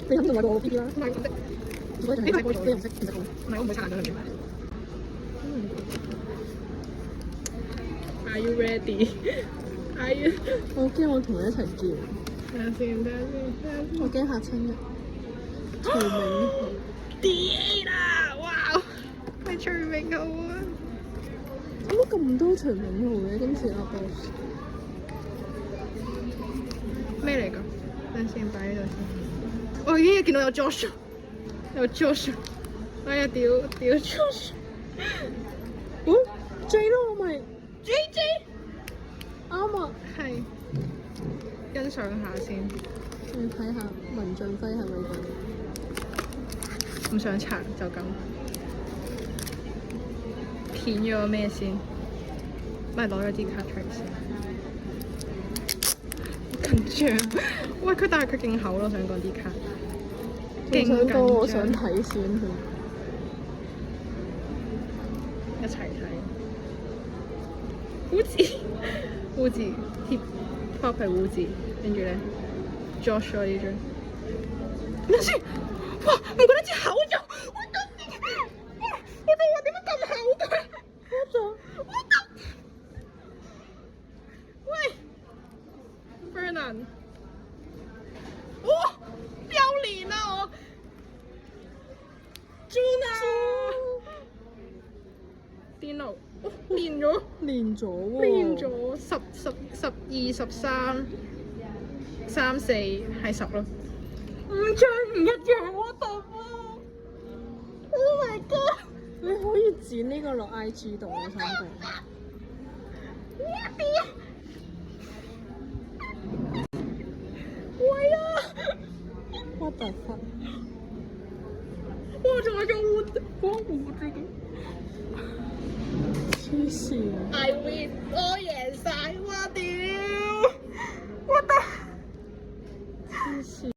你諗仲買過我 B B 啦，唔係我的，如果就係你又唔識，其實我唔係我唔會擦眼咗佢。Are you ready? Are you？我驚我同你一齊叫，等下先，等下先。我驚嚇親人。徐明 D8 啊！哇，係徐明好啊！點解咁多徐明浩嘅？今次阿 boss 咩嚟㗎？等先，擺呢度先。我已經見到有 Josh，有 Josh。哎呀，屌 Josh！哦 J 咯，我咪 JJ 啱啊！係欣賞下先，你睇下文俊輝係咪咁？唔想查就咁。片咗咩先？咪攞咗啲卡出嚟先。緊張，喂佢但係佢勁厚咯，想講啲卡。勁想多，我想睇先佢。一齊睇。烏字，烏字 hip hop 係烏字，跟住咧 Josh 呢張。等先，哇！唔覺得支厚咗，我就話點解咁厚嘅？我就喂 Fernand， 哇！標連啊我 Juna 電腦。練咗，練咗喎，練咗12、13、34係10咯。五張唔一樣喎，大哥 ！Oh my god！你可以剪呢個落 IG 度，我想講。喂啊！ What the fuck？哇！仲有種胡子嘅。黐線！ I win！我贏晒！哇！